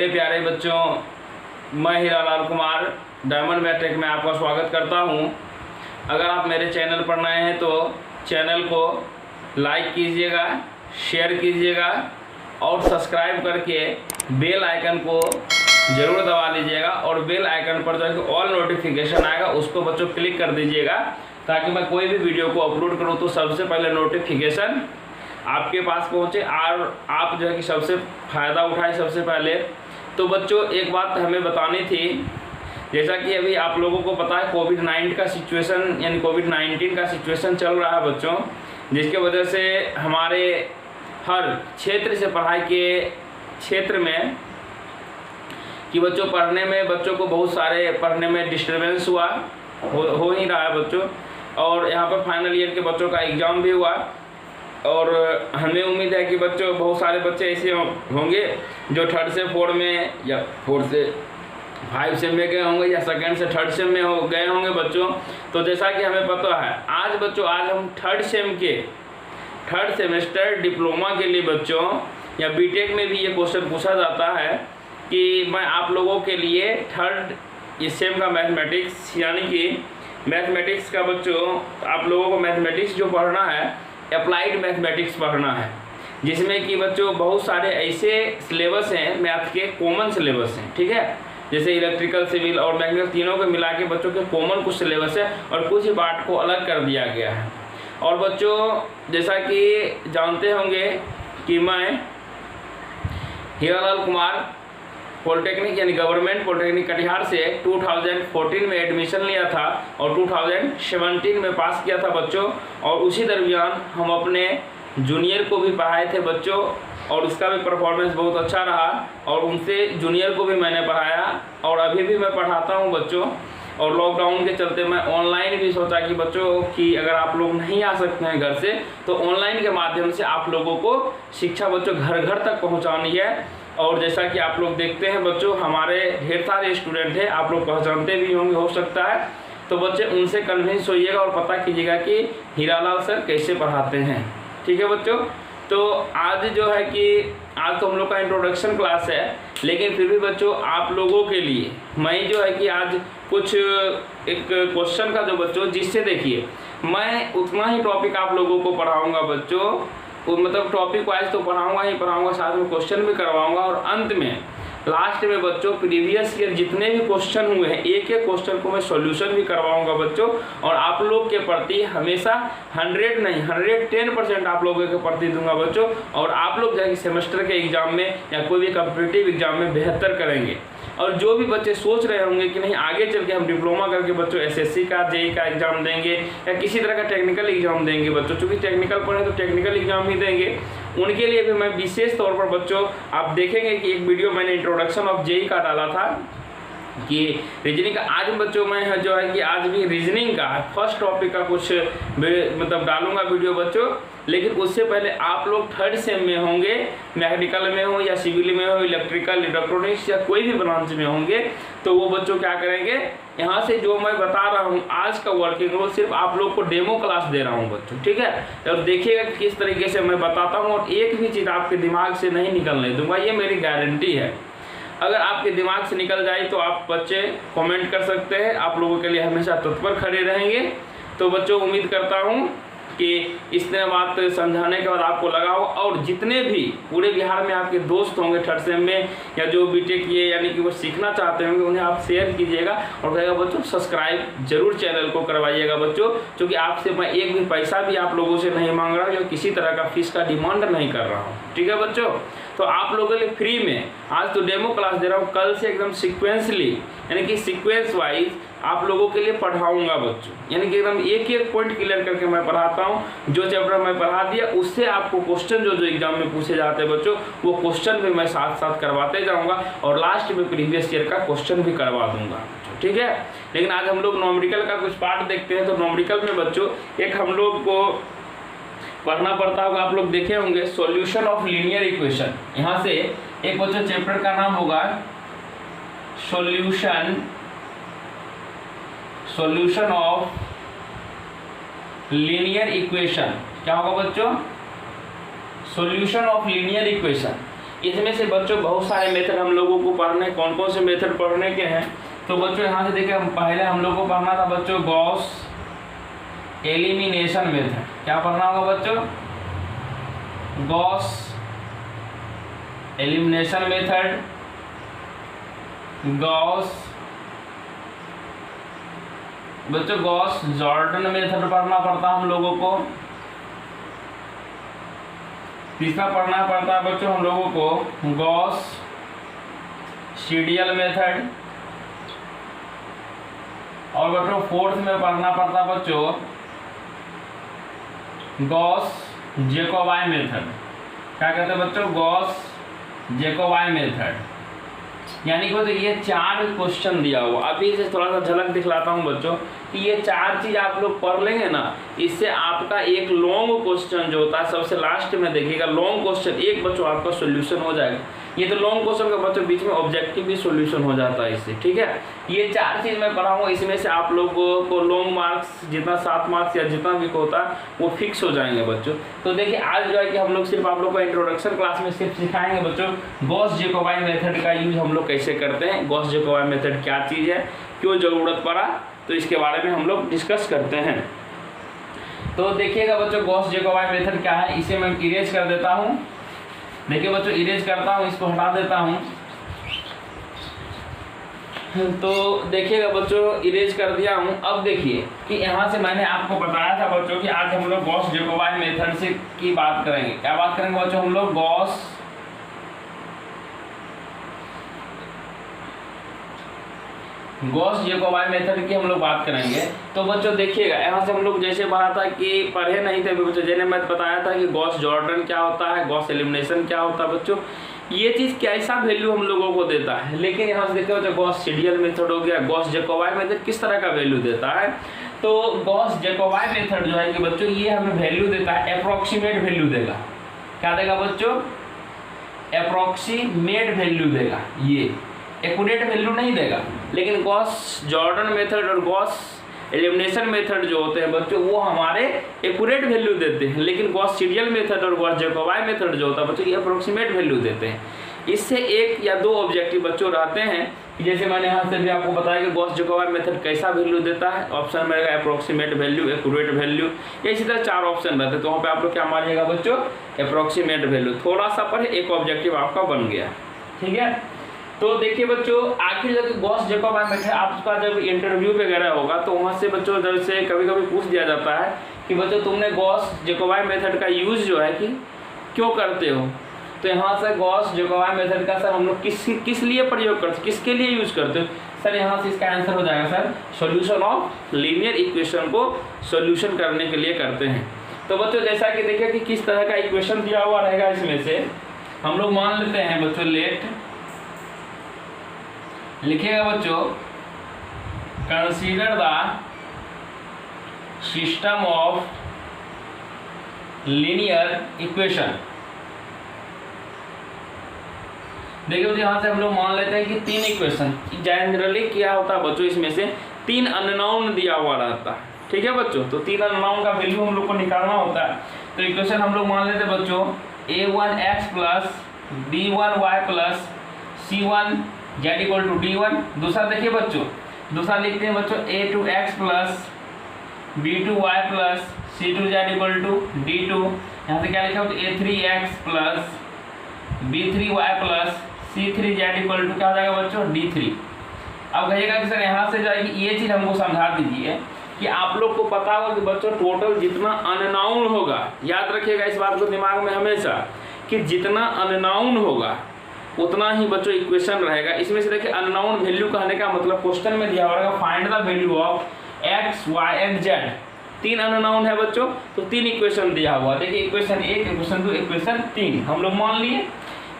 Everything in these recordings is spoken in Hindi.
मेरे प्यारे बच्चों, मैं हीरालाल कुमार डायमंड मैट्रिक में आपका स्वागत करता हूं। अगर आप मेरे चैनल पर नए हैं तो चैनल को लाइक कीजिएगा, शेयर कीजिएगा और सब्सक्राइब करके बेल आइकन को ज़रूर दबा लीजिएगा। और बेल आइकन पर जो है ऑल नोटिफिकेशन आएगा उसको बच्चों क्लिक कर दीजिएगा, ताकि मैं कोई भी वीडियो को अपलोड करूँ तो सबसे पहले नोटिफिकेशन आपके पास पहुँचे और आप जो है कि सबसे फ़ायदा उठाए सबसे पहले। तो बच्चों एक बात हमें बतानी थी, जैसा कि अभी आप लोगों को पता है कोविड-19 का सिचुएशन यानी कोविड-19 का सिचुएशन चल रहा है बच्चों, जिसके वजह से हमारे हर क्षेत्र से पढ़ाई के क्षेत्र में कि बच्चों पढ़ने में बच्चों को बहुत सारे पढ़ने में डिस्टर्बेंस हो ही रहा है बच्चों। और यहाँ पर फाइनल ईयर के बच्चों का एग्ज़ाम भी हुआ और हमें उम्मीद है कि बच्चों बहुत सारे बच्चे ऐसे होंगे जो थर्ड से फोर्थ में या फोर्थ से 5 सेम में गए होंगे या सेकंड से थर्ड सेम में गए होंगे बच्चों। तो जैसा कि हमें पता है आज हम थर्ड सेम के थर्ड सेमेस्टर डिप्लोमा के लिए बच्चों या बीटेक में भी ये क्वेश्चन पूछा जाता है कि मैं आप लोगों के लिए थर्ड सेम का मैथमेटिक्स यानी कि मैथमेटिक्स का बच्चों आप लोगों को मैथमेटिक्स जो पढ़ना है अप्लाइड मैथमेटिक्स पढ़ना है, जिसमें कि बच्चों बहुत सारे ऐसे सिलेबस हैं मैथ के कॉमन सिलेबस हैं, ठीक है। जैसे इलेक्ट्रिकल, सिविल और मैकेनिकल तीनों को मिला के बच्चों के कॉमन कुछ सिलेबस है और कुछ ही पार्ट को अलग कर दिया गया है। और बच्चों जैसा कि जानते होंगे कि मैं हीरालाल कुमार पॉलिटेक्निक यानी गवर्नमेंट पॉलिटेक्निक कटिहार से 2014 में एडमिशन लिया था और 2017 में पास किया था बच्चों। और उसी दरमियान हम अपने जूनियर को भी पढ़ाए थे बच्चों और उसका भी परफॉर्मेंस बहुत अच्छा रहा और उनसे जूनियर को भी मैंने पढ़ाया और अभी भी मैं पढ़ाता हूं बच्चों। और लॉकडाउन के चलते मैं ऑनलाइन भी सोचा कि बच्चों कि अगर आप लोग नहीं आ सकते हैं घर से तो ऑनलाइन के माध्यम से आप लोगों को शिक्षा बच्चों घर घर तक पहुँचानी है। और जैसा कि आप लोग देखते हैं बच्चों हमारे ढेर सारे स्टूडेंट हैं, आप लोग पहचानते भी होंगे हो सकता है, तो बच्चे उनसे कन्विंस होइएगा और पता कीजिएगा कि हीरालाल सर कैसे पढ़ाते हैं, ठीक है बच्चों। तो आज जो है कि आज तो हम लोग का इंट्रोडक्शन क्लास है, लेकिन फिर भी बच्चों आप लोगों के लिए मैं जो है कि आज कुछ एक क्वेश्चन का जो बच्चों जिससे देखिए मैं उतना ही टॉपिक आप लोगों को पढ़ाऊँगा बच्चों, मतलब टॉपिक वाइज तो पढ़ाऊंगा साथ में क्वेश्चन भी करवाऊंगा और अंत में लास्ट में बच्चों प्रीवियस ईयर जितने भी क्वेश्चन हुए हैं एक एक क्वेश्चन को मैं सॉल्यूशन भी करवाऊंगा बच्चों। और आप लोग के प्रति हमेशा 100 नहीं 110% आप लोगों के प्रति दूंगा बच्चों। और आप लोग जाके सेमेस्टर के एग्जाम में या कोई भी कॉम्पिटिटिव एग्जाम में बेहतर करेंगे। और जो भी बच्चे सोच रहे होंगे कि नहीं आगे चल के हम डिप्लोमा करके बच्चों एसएससी का जेईई का एग्जाम देंगे या किसी तरह का टेक्निकल एग्जाम देंगे बच्चों, चूँकि टेक्निकल पढ़े तो टेक्निकल एग्जाम ही देंगे, उनके लिए भी मैं विशेष तौर पर बच्चों आप देखेंगे कि एक वीडियो मैंने इंट्रोडक्शन ऑफ जेईई का डाला था कि रीजनिंग का। आज बच्चों मैं जो है कि आज भी रीजनिंग का फर्स्ट टॉपिक का कुछ मतलब डालूंगा वीडियो बच्चों। लेकिन उससे पहले आप लोग थर्ड सेम में होंगे, मैकेनिकल में हो या सिविल में हो, इलेक्ट्रिकल, इलेक्ट्रॉनिक्स या कोई भी ब्रांच में होंगे, तो वो बच्चों क्या करेंगे यहाँ से जो मैं बता रहा हूँ आज का वर्किंग रूल सिर्फ आप लोग को डेमो क्लास दे रहा हूँ बच्चों, ठीक है। और देखिएगा किस तरीके से मैं बताता हूँ और एक भी चीज़ आपके दिमाग से नहीं निकलने दूंगा, ये मेरी गारंटी है। अगर आपके दिमाग से निकल जाए तो आप बच्चे कमेंट कर सकते हैं, आप लोगों के लिए हमेशा तत्पर खड़े रहेंगे। तो बच्चों उम्मीद करता हूँ कि इतने बात समझाने के बाद आपको लगा हो और जितने भी पूरे बिहार में आपके दोस्त होंगे थर्ड सेम में या जो बीटेक किए यानी कि वो सीखना चाहते होंगे उन्हें आप शेयर कीजिएगा और कहेगा बच्चों सब्सक्राइब जरूर चैनल को करवाइएगा बच्चों, क्योंकि आपसे मैं एक भी पैसा भी आप लोगों से नहीं मांग रहा हूँ, जो किसी तरह का फीस का डिमांड नहीं कर रहा हूँ, ठीक है बच्चों। तो आप लोगों के लिए फ्री में आज तो डेमो क्लास दे रहा हूँ, कल से एकदम सिक्वेंसली यानी कि सीक्वेंस वाइज आप लोगों के लिए पढ़ाऊंगा बच्चों, यानी कि एकदम एक एक पॉइंट क्लियर करके मैं पढ़ाता हूँ। जो चैप्टर मैं पढ़ा दिया उससे आपको क्वेश्चन जो एग्जाम में पूछे जाते हैं बच्चों वो क्वेश्चन भी मैं साथ साथ करवाते जाऊँगा और लास्ट में प्रीवियस ईयर का क्वेश्चन भी करवा दूंगा, ठीक है। लेकिन आज हम लोग न्यूमेरिकल का कुछ पार्ट देखते हैं। तो न्यूमेरिकल में बच्चों एक हम लोग को पढ़ना पड़ता होगा, आप लोग देखे होंगे सॉल्यूशन ऑफ लीनियर इक्वेशन। यहाँ से एक बच्चों चैप्टर का नाम होगा सॉल्यूशन ऑफ लीनियर इक्वेशन। क्या होगा बच्चों? Solution of linear equation. इसमें से बच्चों बहुत सारे मेथड हम लोगों को पढ़ने, कौन कौन से मेथड पढ़ने के हैं। तो बच्चों यहाँ से देखिए, पहले हम लोग को पढ़ना था बच्चों गॉस एलिमिनेशन मेथड। क्या पढ़ना होगा बच्चों? गॉस एलिमिनेशन मेथड, गॉस बच्चों गॉस जॉर्डन मेथड पढ़ना पड़ता हम लोगों को। तीसरा पढ़ना पड़ता है बच्चों हम लोगों को गॉस सीडियल मेथड। और बच्चों फोर्थ में पढ़ना पड़ता है बच्चों गॉस जैकोबाय मेथड। क्या कहते हैं बच्चों? Gauss Jacobi method. यानी कि तो ये 4 क्वेश्चन दिया हुआ। अभी से थोड़ा सा झलक दिखलाता हूँ बच्चों कि ये 4 चीज आप लोग पढ़ लेंगे ना, इससे आपका एक लॉन्ग क्वेश्चन जो होता है सबसे लास्ट में देखिएगा, लॉन्ग क्वेश्चन एक बच्चों आपका सोल्यूशन हो जाएगा। ये तो लॉन्ग क्वेश्चन का बच्चों बीच में ऑब्जेक्टिव भी सोल्यूशन हो जाता है इससे, ठीक है। ये 4 चीज मैं पढ़ाऊंगा, इसमें से आप लोगों को लॉन्ग मार्क्स जितना 7 मार्क्स या जितना भी होता है वो फिक्स हो जाएंगे बच्चों। तो देखिए आज जो है कि हम लोग सिर्फ आप लोग को इंट्रोडक्शन क्लास में सिर्फ सिखाएंगे बच्चों गॉस जैकोबाय मेथड का यूज हम लोग कैसे करते हैं, गॉस जैकोबाय मेथड क्या चीज़ है, क्यों ज़रूरत पड़ा, तो इसके बारे में हम लोग डिस्कस करते हैं। तो देखिएगा बच्चों गॉस जैकोबाय मेथड क्या है, इसे मैं इरेज कर देता हूँ। देखिए बच्चों इरेज करता हूँ, इसको हटा देता हूँ। तो देखिएगा बच्चों इरेज कर दिया हूँ। अब देखिए कि यहाँ से मैंने आपको बताया था बच्चों कि आज हम लोग गॉस जैकोबाय मेथड से की बात करेंगे। क्या बात करेंगे बच्चों? हम लोग गॉस जैकोबाय मेथड की हम लोग बात करेंगे। तो बच्चों देखिएगा यहाँ से हम लोग जैसे पढ़ा था कि पढ़े नहीं थे बच्चों, जैसे मैं बताया था कि गॉस जॉर्डन क्या होता है, गॉस एलिमिनेशन क्या होता है बच्चों, ये चीज़ कैसा वैल्यू हम लोगों को देता है। लेकिन यहाँ से देखते हो गॉस सीडियल मेथड हो गया, गॉस जैकोबाय मेथड किस तरह का वैल्यू देता है। तो गॉस जैकोबाय मेथड जो है कि बच्चों ये हमें वैल्यू देता है, अप्रोक्सीमेट वैल्यू देगा। क्या देगा बच्चों? अप्रोक्सीमेट वैल्यू देगा, ये एक्यूरेट वैल्यू नहीं देगा। लेकिन गॉस जॉर्डन मेथड और गॉस एलिमिनेशन मेथड जो होते हैं बच्चों वो हमारे एक्यूरेट वैल्यू देते हैं। लेकिन गॉस सीडियल मेथड और गॉस जैकोबाय मेथड जो होता है बच्चों ये अप्रोक्सीमेट वैल्यू देते हैं। इससे 1 या 2 ऑब्जेक्टिव बच्चों रहते हैं, जैसे मैंने यहाँ से भी आपको बताया कि गॉस जैकोबाय मेथड कैसा वैल्यू देता है। ऑप्शन में रहेगा अप्रोक्सीमेट वैल्यू, एक्यूरेट वैल्यू, इसी तरह 4 ऑप्शन रहते हैं। तो वहाँ पे आप लोग क्या मानिएगा बच्चों? Approximate value. थोड़ा सा पर एक ऑब्जेक्टिव आपका बन गया, ठीक है। तो देखिए बच्चों आखिर जब गॉस जैकोबाय मेथड आपका जब इंटरव्यू वगैरह होगा तो वहाँ से बच्चों जैसे कभी कभी पूछ दिया जाता है कि बच्चों तुमने गॉस जैकोबाय मेथड का यूज़ जो है कि क्यों करते हो। तो यहाँ से गॉस जैकोबाय मेथड का सर हम लोग किस लिए प्रयोग करते, किसके लिए यूज़ करते हो सर? यहाँ से इसका आंसर हो जाएगा sir solution of linear equation को सॉल्यूशन करने के लिए करते हैं। तो बच्चों जैसा कि देखिए कि किस तरह का इक्वेशन दिया हुआ रहेगा, इसमें से हम लोग मान लेते हैं बच्चों लेट, लिखिएगा बच्चों consider the system of linear equation. देखिए यहाँ से हम लोग मान लेते हैं कि 3 इक्वेशन, जनरली क्या होता है बच्चों इसमें से 3 अननोन दिया हुआ रहता है, ठीक है बच्चों। तो 3 अननोन का वैल्यू हम लोग को निकालना होता है। तो इक्वेशन हम लोग मान लेते हैं बच्चों a1x plus b1y plus c1 z equal to d1। दूसरा देखिए बच्चों, दूसरा लिखते हैं बच्चों a2x plus b2y plus c2z equal to d2। यहाँ से क्या लिखा हो तो a3x plus b3y plus c3z equal to क्या हो जाएगा बच्चों d3। अब कहिएगा कि सर यहाँ से जाएगी ये चीज़ हमको समझा दीजिए कि आप लोग को पता होगा कि बच्चों टोटल जितना अननाउन होगा, याद रखिएगा इस बात को दिमाग में हमेशा कि जितना अननाउन होगा उतना ही बच्चों इक्वेशन रहेगा। इसमें से देखिए अननाउन वैल्यू कहने का मतलब क्वेश्चन में दिया हुआ find the value of x, y and z। 3 unknown है बच्चों, तो 3 इक्वेशन दिया हुआ। देखिए इक्वेशन 1, इक्वेशन 2, इक्वेशन 3 हम लोग मान लिए।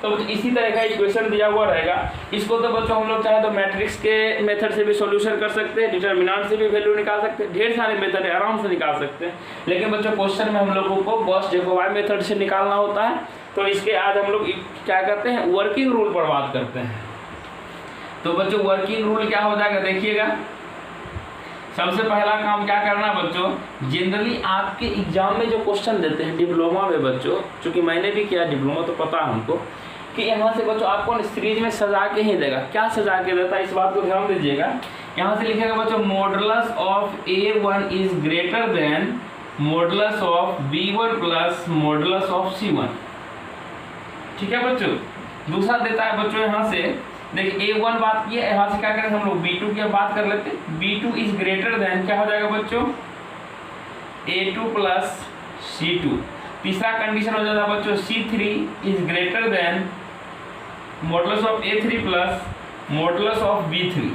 तो इसी तरह का इक्वेशन दिया हुआ रहेगा। इसको तो बच्चों हम लोग चाहे तो मैट्रिक्स के मेथड से भी सॉल्यूशन कर सकते हैं, डिटर्मिनेंट से भी वैल्यू निकाल सकते हैं, ढेर सारे मेथड है आराम से निकाल सकते हैं। लेकिन बच्चों क्वेश्चन में हम लोगों को गॉस जैकोबाय मेथड से निकालना होता है। तो इसके आज हम लोग क्या करते हैं, वर्किंग रूल पर बात करते हैं। तो बच्चों वर्किंग रूल क्या हो जाएगा देखिएगा। सबसे पहला काम क्या करना बच्चों, जनरली आपके एग्जाम में जो क्वेश्चन देते हैं डिप्लोमा में बच्चों, चूँकि मैंने भी किया डिप्लोमा तो पता है हमको कि यहाँ से बच्चों आपको सीरीज में सजा के ही देगा। क्या सजा के देता है इस बात को ध्यान दीजिएगा। यहाँ से लिखेगा बच्चों modulus of A1 is greater than modulus of B1 plus modulus of C1। ठीक है बच्चों। दूसरा देता है बच्चों यहाँ से देखिए A1 बात की है, यहाँ से क्या करें हम लोग B2 की बात कर लेते हैं। B2 इज ग्रेटर देन क्या हो जाएगा बच्चों A2 प्लस C2। तीसरा कंडीशन हो जाता है बच्चों C3 is greater than modulus of A3 plus modulus of B3।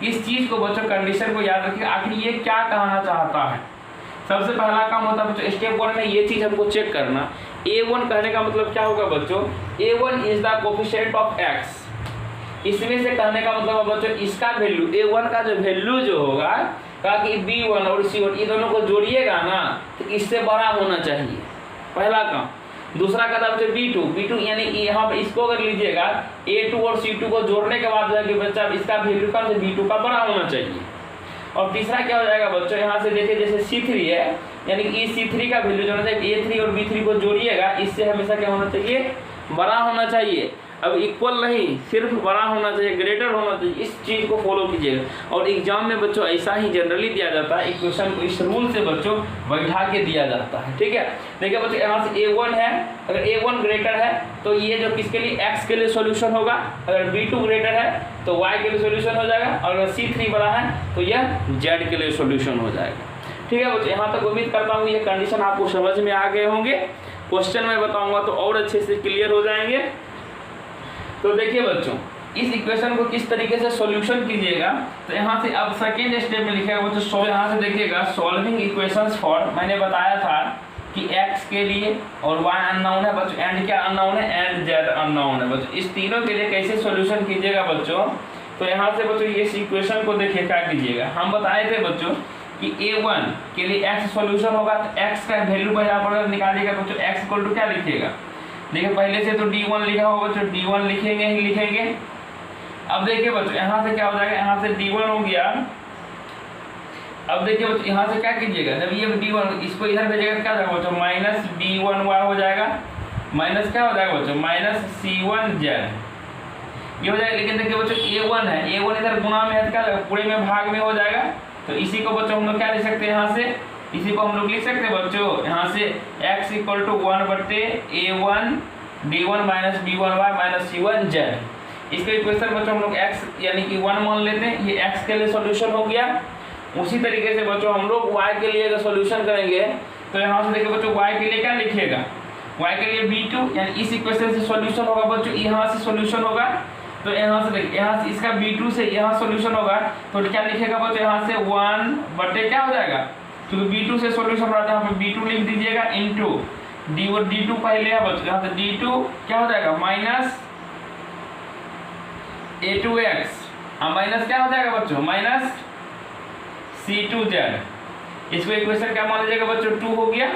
इस चीज को बच्चों कंडीशन को याद रखिए, आखिर ये क्या कहना चाहता है। सबसे पहला काम होता है बच्चों स्टेप 1 में ये चीज हमको चेक करना। A1 कहने का मतलब क्या होगा बच्चों, A1 is the coefficient of x। इसमें से कहने का मतलब है बच्चों इसका वैल्यू A1 का जो वैल्यू जो होगा ताकि B1 और C1 ये दोनों को जोड़िएगा ना तो इससे बड़ा होना चाहिए, पहला काम। दूसरा कहता है B2 यानी यहाँ पे इसको अगर लीजिएगा A2 और C2 को जोड़ने के बाद जो है कि बच्चा इसका वैल्यू कम से B2 का बड़ा होना चाहिए। और तीसरा क्या हो जाएगा बच्चों, यहाँ से देखिए जैसे C3 है यानी कि C3 का वैल्यू जो होना चाहिए A3 और B3 को जोड़िएगा इससे हमेशा क्या होना चाहिए, बड़ा होना चाहिए। अब इक्वल नहीं, सिर्फ बड़ा होना चाहिए, ग्रेटर होना चाहिए। इस चीज़ को फॉलो कीजिएगा। और एग्जाम में बच्चों ऐसा ही जनरली दिया जाता है, इक्वेशन को इस रूल से बच्चों बैठा के दिया जाता है। ठीक है, देखिए बच्चों यहाँ से A1 है, अगर A1 ग्रेटर है तो ये जो किसके लिए x के लिए सॉल्यूशन होगा, अगर B2 ग्रेटर है तो y के लिए सॉल्यूशन हो जाएगा, और अगर C3 बड़ा है तो यह z के लिए सॉल्यूशन हो जाएगा। ठीक है बच्चों, यहाँ तक उम्मीद करता हूँ ये कंडीशन आपको समझ में आ गए होंगे। क्वेश्चन में बताऊँगा तो और अच्छे से क्लियर हो जाएंगे। तो देखिए बच्चों इस इक्वेशन को किस तरीके से सॉल्यूशन कीजिएगा, तो यहाँ से अब सेकेंड स्टेप में लिखेगा बच्चों, यहाँ से देखिएगा सॉल्विंग इक्वेशंस फॉर, मैंने बताया था कि x के लिए और y अननोन है बच्चों, एंड क्या अननोन है, एंड z अननोन है बच्चों। इस तीनों के लिए कैसे सॉल्यूशन कीजिएगा बच्चों, तो यहाँ से बच्चों ये इक्वेशन को देखिए क्या कीजिएगा। हम बताए थे बच्चों कि A1 के लिए x सॉल्यूशन होगा तो x का वैल्यू पर निकालिएगा बच्चों, x इक्वल टू क्या लिखिएगा, देखिए पहले से तो D1 लिखा होगा बच्चों, D1 लिखेंगे ही लिखेंगे। अब देखिए बच्चों यहाँ से क्या हो जाएगा, यहाँ से D1 हो गया। अब देखिए बच्चों यहाँ से क्या कीजिएगा, जब ये D1 इसको इधर भेजिएगा क्या हो जाएगा बच्चों, माइनस D1y हो जाएगा, माइनस क्या हो जाएगा बच्चों, माइनस C1z ये हो जाएगा। लेकिन देखिए बच्चों A1 है, A1 इधर गुणा में है, क्या पूरे में भाग में हो जाएगा। तो इसी को बच्चों हम लोग क्या लिख सकते हैं, यहाँ से इसी को हम लोग लिख सकते हैं बच्चों, यहाँ से x equal to 1/A1 D1 minus B1y minus C1z। इसके इक्वेशन बच्चों हम लोग x यानी कि 1 मान लेते हैं, ये x के लिए सॉल्यूशन हो गया। उसी तरीके से बच्चों हम लोग y के लिए अगर सॉल्यूशन करेंगे तो यहाँ से देखिए बच्चों y के लिए क्या लिखिएगा, y के लिए B2 यानी इस इक्वेशन से सॉल्यूशन होगा बच्चों, यहाँ से सॉल्यूशन होगा। तो यहाँ से देखिए यहाँ से इसका B2 से यहाँ सॉल्यूशन होगा तो क्या लिखेगा बच्चों, यहाँ से 1 क्या हो जाएगा, क्योंकि B2 से सॉल्यूशन हो रहा है, यहाँ पे B2 लिख दीजिएगा इनटू D2 पहले है बच्चों, यहाँ से D2 क्या हो जाएगा, माइनस A2x माइनस क्या हो जाएगा बच्चों, माइनस C2z। इसको इक्वेशन क्या मान लीजिएगा बच्चों, 2 हो गया।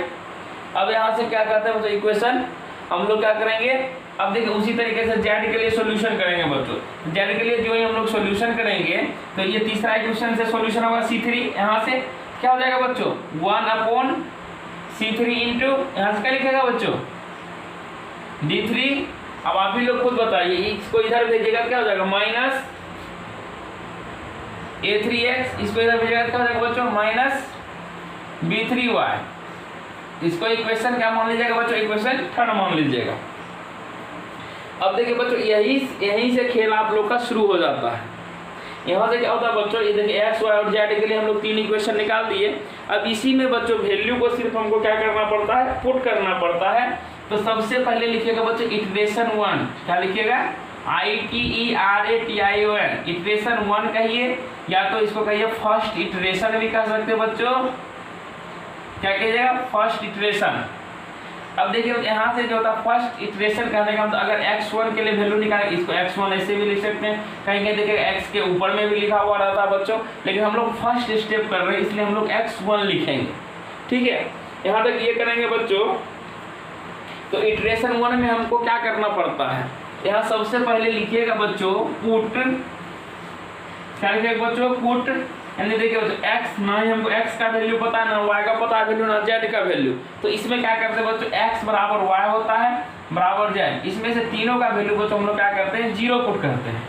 अब यहाँ से क्या कहते हैं बच्चों, इक्वेशन हम लोग क्या करेंगे, अब देखिए उसी तरीके से z के लिए सॉल्यूशन करेंगे बच्चों। z के लिए जो ही हम लोग सॉल्यूशन करेंगे तो ये तीसरा इक्वेशन से सॉल्यूशन होगा C3, यहाँ से क्या हो जाएगा बच्चों, 1/C3 इंटू यहाँ से क्या लिखेगा बच्चों, D3। अब आप ही लोग खुद बताइए, इसको इधर भेजिएगा क्या हो जाएगा, माइनस A3x, इसको इधर भेजिएगा क्या हो जाएगा बच्चों, माइनस B3y। इसको इक्वेशन क्या मान लीजिएगा बच्चों, इक्वेशन 3 मान लीजिएगा। अब देखिए बच्चों यहीं से खेल आप लोग का शुरू हो जाता है। यहाँ से क्या होता है बच्चों, ये देखिए x, y और z के लिए हम लोग 3 इक्वेशन निकाल दिए। अब इसी में बच्चों वैल्यू को सिर्फ हमको क्या करना पड़ता है, पुट करना पड़ता है। तो सबसे पहले लिखिएगा बच्चों इटरेशन 1, क्या लिखिएगा, ITERATION, इटरेशन 1 कहिए, या तो इसको कहिए फर्स्ट इटरेशन भी कह सकते हैं बच्चों, क्या कहिएगा, फर्स्ट इटरेशन। अब देखिए यहाँ से जो होता है फर्स्ट इटरेशन कहने का मतलब, अगर x1 के लिए वैल्यू निकाले इसको x1 ऐसे भी लिख सकते हैं, कहीं देखिए x के ऊपर में भी लिखा हुआ रहता है बच्चों, लेकिन हम लोग फर्स्ट स्टेप कर रहे हैं इसलिए हम लोग x1 लिखेंगे। ठीक है, यहाँ तक ये करेंगे बच्चों। तो इटरेशन 1 में हमको क्या करना पड़ता है, यहाँ सबसे पहले लिखिएगा बच्चों पुट, क्या लिखिएगा बच्चों, पुट यानी देखिए बच्चों x ना ही हमको x का वैल्यू पता है, ना y का पता है वैल्यू, ना z का वैल्यू, तो इसमें क्या करते हैं बच्चों, x बराबर y होता है बराबर z, इसमें से तीनों का वैल्यू बच्चों हम लोग क्या करते हैं, 0 पुट करते हैं,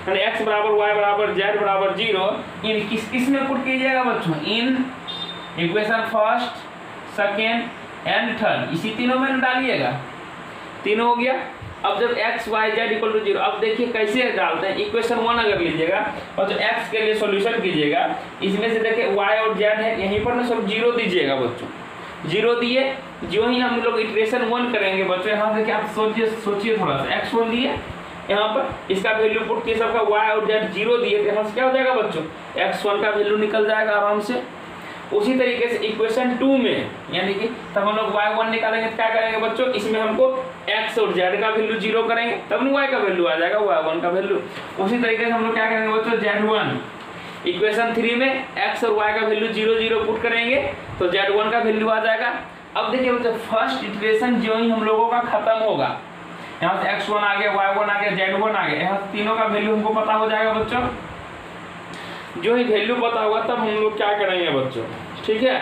यानी x बराबर y बराबर z बराबर 0 इन किस में पुट कीजिएगा बच्चों, इन equation first second and third, इसी तीनों में डालिएगा, तीनों हो गया। अब जब x y z equal to 0, अब देखिए कैसे डालते हैं, इक्वेशन 1 अगर लीजिएगा और जो x के लिए सॉल्यूशन कीजिएगा, इसमें से देखिए y और z है, यहीं पर ना सब 0 दीजिएगा बच्चों, 0 दिए, जो ही हम लोग इटरेशन 1 करेंगे बच्चों, यहाँ से क्या आप सोचिए थोड़ा सा, x1 दिए यहाँ पर, इसका वैल्यू पुट किए, सबका y और z 0 दिए, तो यहाँ से क्या हो जाएगा बच्चों, x1 का वैल्यू निकल जाएगा आराम से। उसी तरीके से इक्वेशन 2 में, यानी कि तब हम लोग y1 निकालेंगे तो क्या करेंगे बच्चों, इसमें हमको x और z का वैल्यू 0 करेंगे, तब न y का वैल्यू आ जाएगा, y1 का वैल्यू। उसी तरीके से हम लोग क्या करेंगे बच्चों, z1 इक्वेशन 3 में x और y का वैल्यू 0 0 पुट करेंगे तो z1 का वैल्यू आ जाएगा। अब देखिए बच्चों, फर्स्ट इटरेशन जो ही हम लोगों का खत्म होगा, यहाँ से x1 आ गया, y1 आ गया, z1 आ गया, यहाँ से तीनों का वैल्यू हमको पता हो जाएगा बच्चों। जो ही वैल्यू पता होगा तब हम लोग क्या करेंगे बच्चों, ठीक है,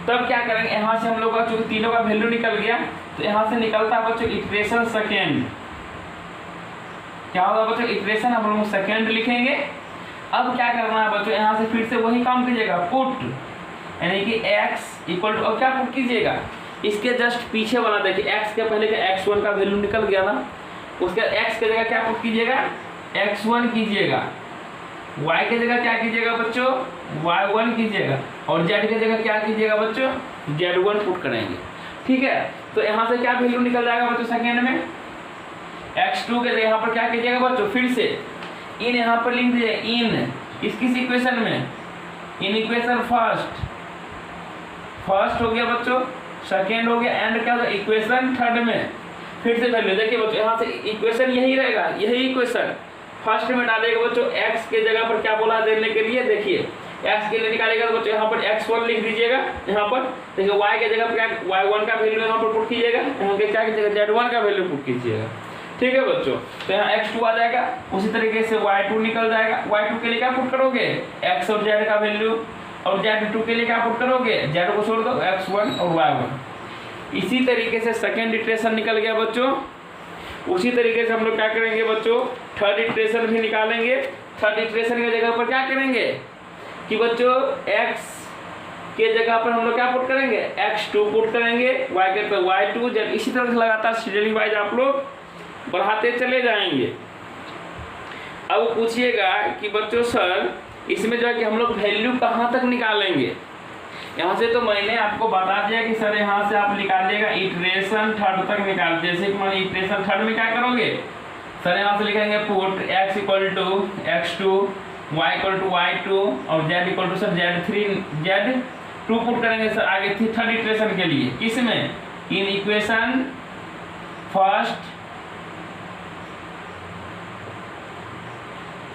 तब क्या करेंगे, यहाँ से हम लोग का जो तीनों का वैल्यू निकल गया, तो यहाँ से निकलता है बच्चों इटरेशन सेकेंड, क्या होगा बच्चों, इटरेशन हम लोग सेकेंड लिखेंगे। अब क्या करना है बच्चों, यहाँ से फिर से वही काम कीजिएगा, पुट, यानी कि x इक्वल टू, अब क्या पुट कीजिएगा, इसके जस्ट पीछे वाला देखिए, x के पहले का x1 का वैल्यू निकल गया ना, उसके x के जगह क्या पुट कीजिएगा, x1 कीजिएगा, y के जगह क्या कीजिएगा बच्चों, y1 कीजिएगा, और z के जगह क्या कीजिएगा बच्चों, z1 पुट करेंगे, ठीक है। तो यहाँ से क्या वैल्यू निकल जाएगा बच्चों सेकेंड में, x2 के जगह यहाँ पर क्या कीजिएगा बच्चों, फिर से इन यहाँ पर लिख दीजिए, इन किस इक्वेशन में, इन इक्वेशन फर्स्ट हो गया बच्चों, सेकेंड हो गया, एंड क्या होगा इक्वेशन थर्ड में, फिर से वैल्यू देखिए बच्चों, यहाँ से इक्वेशन यही रहेगा, यही इक्वेशन फर्स्ट में डालेगा बच्चों, x के जगह पर क्या बोला देने के लिए, देखिए x के लिए निकालेगा तो बच्चों यहाँ पर x1 लिख दीजिएगा, यहाँ पर देखिए y के जगह पर क्या, y1 का वैल्यू यहाँ पर पुट कीजिएगा, यहाँ पे क्या कीजिएगा, z1 का वैल्यू पुट कीजिएगा, ठीक है बच्चों। तो यहाँ x2 आ जाएगा, उसी तरीके से y2 निकल जाएगा, y2 के लिए क्या पुट करोगे, x और z का वैल्यू, और z2 के लिए क्या पुट करोगे, z को छोड़ दो, x1 और y1। इसी तरीके से सेकेंड इटरेशन निकल गया बच्चों। उसी तरीके से हम लोग क्या करेंगे बच्चों, थर्ड इटरेशन भी निकालेंगे। थर्ड इटरेशन की जगह पर क्या करेंगे कि बच्चों, x के जगह पर हम लोग क्या पुट करेंगे, x2 पुट करेंगे, y के पर y2, z, इसी तरह से लगातार सीरियली वाइज आप लोग बढ़ाते चले जाएंगे। अब पूछिएगा कि बच्चों सर इसमें जो है कि हम लोग वैल्यू कहाँ तक निकालेंगे, यहाँ से तो मैंने आपको बता दिया कि सर यहाँ से आप निकालिएगा इटरेशन थर्ड तक निकाल, जैसे कि मैंने इटरेशन थर्ड में क्या करोगे सर, यहाँ से लिखेंगे put x equal to x2, y equal to y2 और z equal to sir z2 put करेंगे सर आगे थर्ड इटरेशन के लिए, किस में, इन equation first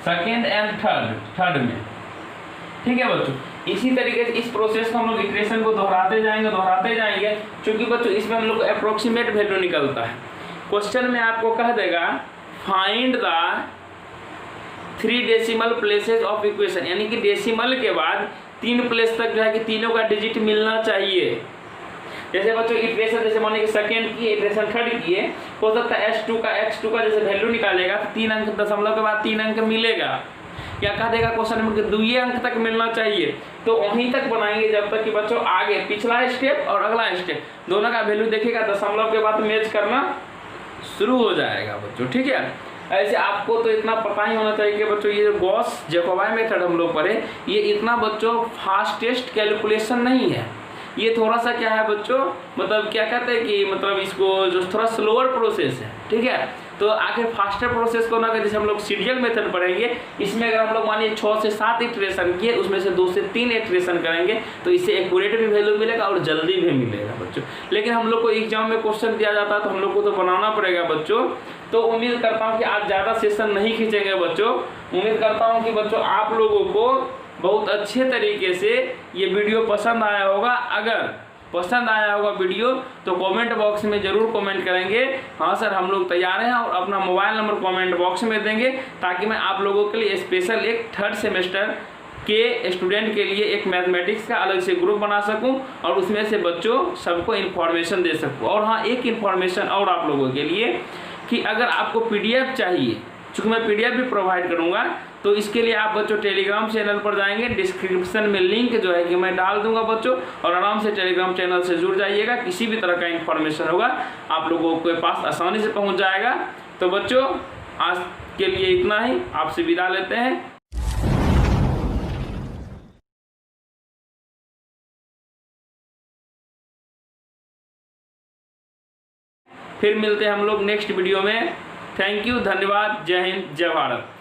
second and third में, ठीक है बच्चों। इसी तरीके से इस प्रोसेस को हम लोग इटरेशन को दोहराते जाएंगे, क्योंकि बच्चों इसमें हम लोग को अप्रोक्सीमेट वैल्यू निकलता है। क्वेश्चन में आपको कह देगा find the 3 decimal places of equation, यानी कि डेसिमल के बाद 3 प्लेस तक जो है कि तीनों का डिजिट मिलना चाहिए। जैसे बच्चों इटरेशन जैसे माने कि सेकेंड की इटरेशन थर्ड की है, हो सकता है x2 का जैसे वैल्यू निकालेगा तो 3 अंक दशमलव के बाद 3 अंक मिलेगा, क्या कह देगा क्वेश्चन में कि 2 अंक तक मिलना चाहिए, तो वहीं तक बनाएंगे जब तक कि बच्चों आगे पिछला स्टेप और अगला स्टेप दोनों का वैल्यू देखेगा, दशमलव के बाद मैच करना शुरू हो जाएगा बच्चों, ठीक है। ऐसे आपको तो इतना पता ही होना चाहिए कि बच्चों ये गॉस जैकोबाय मेथड हम लोग पढ़े, ये इतना बच्चों फास्टेस्ट कैलकुलेशन नहीं है, ये थोड़ा सा क्या है बच्चों, मतलब क्या कहते हैं कि मतलब इसको जो थोड़ा स्लोअर प्रोसेस है, ठीक है। तो आखिर फास्टर प्रोसेस को ना कर, जैसे हम लोग सीरियल मेथड पढ़ेंगे, इसमें अगर हम लोग मानिए 6 से 7 इटरेशन किए, उसमें से 2 से 3 इटरेशन करेंगे तो इससे एक्यूरेट भी वैल्यू मिलेगा और जल्दी भी मिलेगा बच्चों। लेकिन हम लोग को एग्जाम में क्वेश्चन दिया जाता है तो हम लोग को तो बनाना पड़ेगा बच्चों। तो उम्मीद करता हूँ कि आज ज़्यादा सेशन नहीं खींचेंगे बच्चों, उम्मीद करता हूँ कि बच्चों आप लोगों को बहुत अच्छे तरीके से ये वीडियो पसंद आया होगा। अगर पसंद आया होगा वीडियो तो कमेंट बॉक्स में ज़रूर कमेंट करेंगे, हाँ सर हम लोग तैयार हैं, और अपना मोबाइल नंबर कमेंट बॉक्स में देंगे ताकि मैं आप लोगों के लिए स्पेशल एक थर्ड सेमेस्टर के स्टूडेंट के लिए एक मैथमेटिक्स का अलग से ग्रुप बना सकूं और उसमें से बच्चों सबको इन्फॉर्मेशन दे सकूं। और हाँ, एक इन्फॉर्मेशन और आप लोगों के लिए कि अगर आपको PDF चाहिए, चूँकि मैं PDF भी प्रोवाइड करूँगा, तो इसके लिए आप बच्चों टेलीग्राम चैनल पर जाएंगे, डिस्क्रिप्शन में लिंक जो है कि मैं डाल दूंगा बच्चों, और आराम से टेलीग्राम चैनल से जुड़ जाइएगा। किसी भी तरह का इन्फॉर्मेशन होगा आप लोगों के पास आसानी से पहुंच जाएगा। तो बच्चों आज के लिए इतना ही, आपसे विदा लेते हैं। फिर मिलते हैं हम लोग नेक्स्ट वीडियो में। थैंक यू, धन्यवाद, जय हिंद, जय भारत।